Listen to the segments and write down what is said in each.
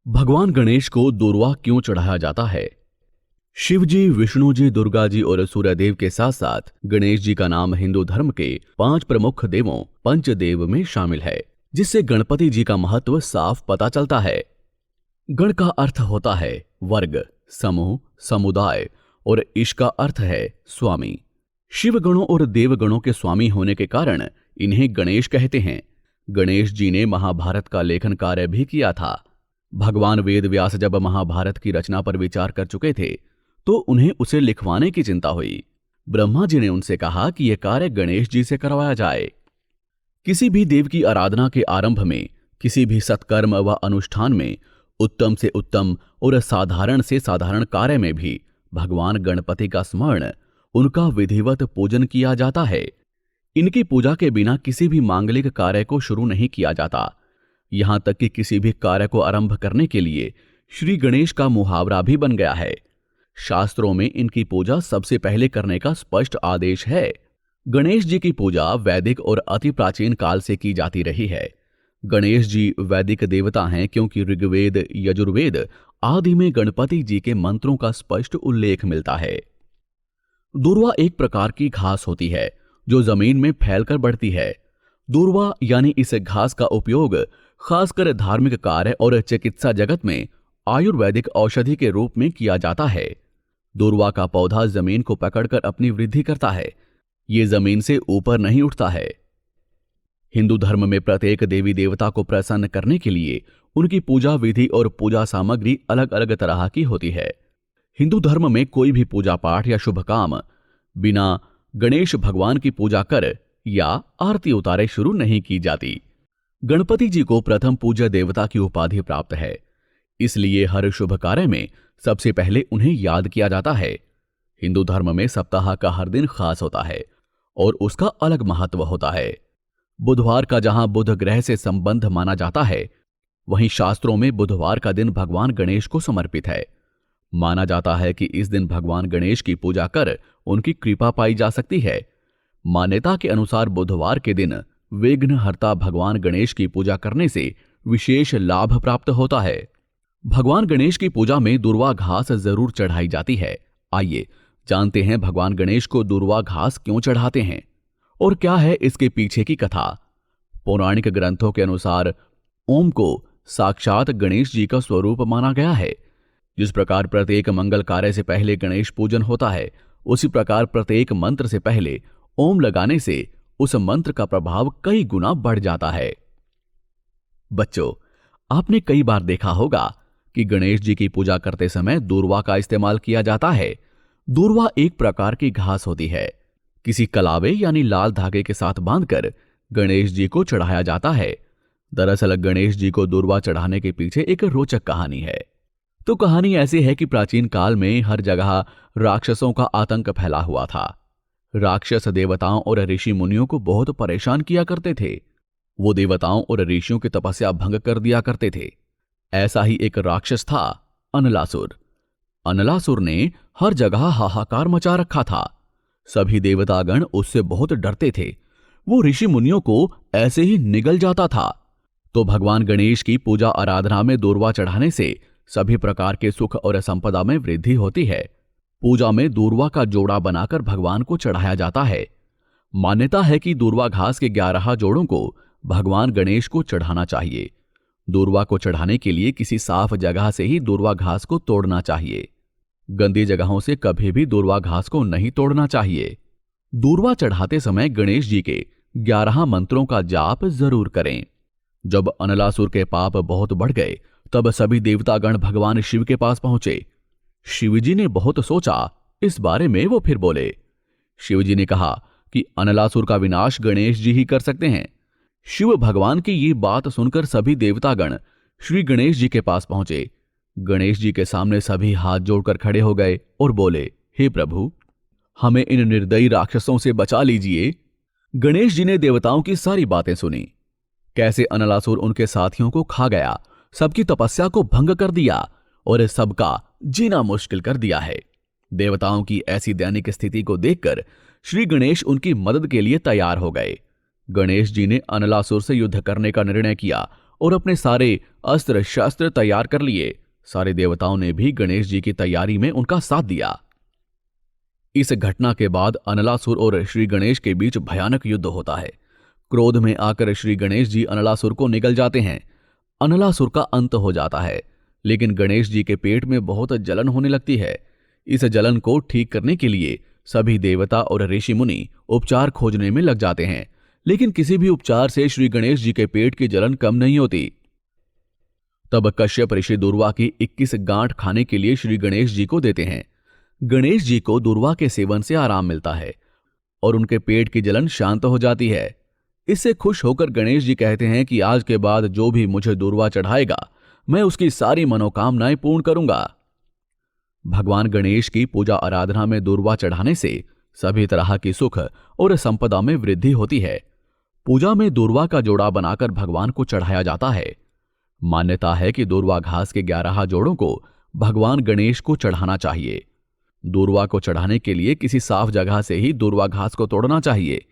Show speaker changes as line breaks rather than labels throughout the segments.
भगवान गणेश को दूर्वा क्यों चढ़ाया जाता है? शिव जी, विष्णु जी, दुर्गा जी और सूर्यदेव के साथ साथ गणेश जी का नाम हिंदू धर्म के 5 प्रमुख देवों पंचदेव में शामिल है, जिससे गणपति जी का महत्व साफ पता चलता है। गण का अर्थ होता है वर्ग, समूह, समुदाय और ईश का अर्थ है स्वामी। शिव गणों और देवगणों के स्वामी होने के कारण इन्हें गणेश कहते हैं। गणेश जी ने महाभारत का लेखन कार्य भी किया था। भगवान वेद व्यास जब महाभारत की रचना पर विचार कर चुके थे तो उन्हें उसे लिखवाने की चिंता हुई। ब्रह्मा जी ने उनसे कहा कि यह कार्य गणेश जी से करवाया जाए। किसी भी देव की आराधना के आरंभ में, किसी भी सत्कर्म व अनुष्ठान में, उत्तम से उत्तम और साधारण से साधारण कार्य में भी भगवान गणपति का स्मरण, उनका विधिवत पूजन किया जाता है। इनकी पूजा के बिना किसी भी मांगलिक कार्य को शुरू नहीं किया जाता। यहां तक कि किसी भी कार्य को आरंभ करने के लिए श्री गणेश का मुहावरा भी बन गया है। शास्त्रों में इनकी पूजा सबसे पहले करने का स्पष्ट आदेश है। गणेश जी की पूजा वैदिक और अति प्राचीन काल से की जाती रही है। गणेश जी वैदिक देवता हैं क्योंकि ऋग्वेद, यजुर्वेद आदि में गणपति जी के मंत्रों का स्पष्ट उल्लेख मिलता है। दूर्वा एक प्रकार की घास होती है जो जमीन में फैलकर बढ़ती है। दूर्वा यानी इस घास का उपयोग खासकर धार्मिक कार्य और चिकित्सा जगत में आयुर्वेदिक औषधि के रूप में किया जाता है। दूर्वा का पौधा जमीन को पकड़कर अपनी वृद्धि करता है। ये जमीन से ऊपर नहीं उठता है। हिंदू धर्म में प्रत्येक देवी देवता को प्रसन्न करने के लिए उनकी पूजा विधि और पूजा सामग्री अलग अलग तरह की होती है। हिंदू धर्म में कोई भी पूजा पाठ या शुभ काम बिना गणेश भगवान की पूजा कर या आरती उतारे शुरू नहीं की जाती। गणपति जी को प्रथम पूज्य देवता की उपाधि प्राप्त है, इसलिए हर शुभ कार्य में सबसे पहले उन्हें याद किया जाता है। हिंदू धर्म में सप्ताह का हर दिन खास होता है और उसका अलग महत्व होता है। बुधवार का जहां बुध ग्रह से संबंध माना जाता है, वहीं शास्त्रों में बुधवार का दिन भगवान गणेश को समर्पित है। माना जाता है कि इस दिन भगवान गणेश की पूजा कर उनकी कृपा पाई जा सकती है। मान्यता के अनुसार बुधवार के दिन विघ्नहर्ता भगवान गणेश की पूजा करने से विशेष लाभ प्राप्त होता है। भगवान गणेश की पूजा में दूर्वा घास जरूर चढ़ाई जाती है। आइए जानते हैं भगवान गणेश को दूर्वा घास क्यों चढ़ाते हैं और क्या है इसके पीछे की कथा। पौराणिक ग्रंथों के अनुसार ओम को साक्षात गणेश जी का स्वरूप माना गया है। जिस प्रकार प्रत्येक मंगल कार्य से पहले गणेश पूजन होता है, उसी प्रकार प्रत्येक मंत्र से पहले ओम लगाने से उस मंत्र का प्रभाव कई गुना बढ़ जाता है। बच्चों, आपने कई बार देखा होगा कि गणेश जी की पूजा करते समय दूर्वा का इस्तेमाल किया जाता है। दूर्वा एक प्रकार की घास होती है। किसी कलावे यानी लाल धागे के साथ बांधकर गणेश जी को चढ़ाया जाता है। दरअसल गणेश जी को दूर्वा चढ़ाने के पीछे एक रोचक कहानी है। तो कहानी ऐसी है कि प्राचीन काल में हर जगह राक्षसों का आतंक फैला हुआ था। राक्षस देवताओं और ऋषि मुनियों को बहुत परेशान किया करते थे। वो देवताओं और ऋषियों की तपस्या भंग कर दिया करते थे। ऐसा ही एक राक्षस था अनलासुर। अनलासुर ने हर जगह हाहाकार मचा रखा था। सभी देवतागण उससे बहुत डरते थे। वो ऋषि मुनियों को ऐसे ही निगल जाता था। तो भगवान गणेश की पूजा आराधना में दूर्वा चढ़ाने से सभी प्रकार के सुख और संपदा में वृद्धि होती है। पूजा में दूर्वा का जोड़ा बनाकर भगवान को चढ़ाया जाता है। मान्यता है कि दूर्वा घास के 11 जोड़ों को भगवान गणेश को चढ़ाना चाहिए। दूर्वा को चढ़ाने के लिए किसी साफ जगह से ही दूर्वा घास को तोड़ना चाहिए। गंदी जगहों से कभी भी दूर्वा घास को नहीं तोड़ना चाहिए। दूर्वा चढ़ाते समय गणेश जी के 11 मंत्रों का जाप जरूर करें। जब अनलासुर के पाप बहुत बढ़ गए तब सभी देवतागण भगवान शिव के पास पहुंचे। शिवजी ने बहुत सोचा इस बारे में। वो फिर बोले। शिवजी ने कहा कि अनलासुर का विनाश गणेश जी ही कर सकते हैं। शिव भगवान की ये बात सुनकर सभी देवतागण श्री गणेश जी के पास पहुंचे। गणेश जी के सामने सभी हाथ जोड़कर खड़े हो गए और बोले, हे प्रभु, हमें इन निर्दयी राक्षसों से बचा लीजिए। गणेश जी ने देवताओं की सारी बातें सुनी। कैसे अनलासुर उनके साथियों को खा गया, सबकी तपस्या को भंग कर दिया और सबका जीना मुश्किल कर दिया है। देवताओं की ऐसी दैनिक स्थिति को देखकर श्री गणेश उनकी मदद के लिए तैयार हो गए। गणेश जी ने अनलासुर से युद्ध करने का निर्णय किया और अपने सारे अस्त्र शस्त्र तैयार कर लिए। सारे देवताओं ने भी गणेश जी की तैयारी में उनका साथ दिया। इस घटना के बाद अनलासुर और श्री गणेश के बीच भयानक युद्ध होता है। क्रोध में आकर श्री गणेश जी अनलासुर को निगल जाते हैं। अनलासुर का अंत हो जाता है, लेकिन गणेश जी के पेट में बहुत जलन होने लगती है। इस जलन को ठीक करने के लिए सभी देवता और ऋषि मुनि उपचार खोजने में लग जाते हैं, लेकिन किसी भी उपचार से श्री गणेश जी के पेट की जलन कम नहीं होती। तब कश्यप ऋषि दूर्वा की 21 गांठ खाने के लिए श्री गणेश जी को देते हैं। गणेश जी को दूर्वा के सेवन से आराम मिलता है और उनके पेट की जलन शांत हो जाती है। इससे खुश होकर गणेश जी कहते हैं कि आज के बाद जो भी मुझे दूर्वा चढ़ाएगा, मैं उसकी सारी मनोकामनाएं पूर्ण करूंगा। भगवान गणेश की पूजा आराधना में दूर्वा चढ़ाने से सभी तरह की सुख और संपदा में वृद्धि होती है। पूजा में दूर्वा का जोड़ा बनाकर भगवान को चढ़ाया जाता है। मान्यता है कि दूर्वा घास के 11 जोड़ों को भगवान गणेश को चढ़ाना चाहिए। दूर्वा को चढ़ाने के लिए किसी साफ जगह से ही दूर्वा घास को तोड़ना चाहिए।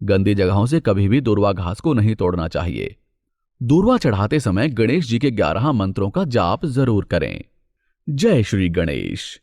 गंदी जगहों से कभी भी दूर्वा घास को नहीं तोड़ना चाहिए। दूर्वा चढ़ाते समय गणेश जी के 11 मंत्रों का जाप जरूर करें। जय श्री गणेश।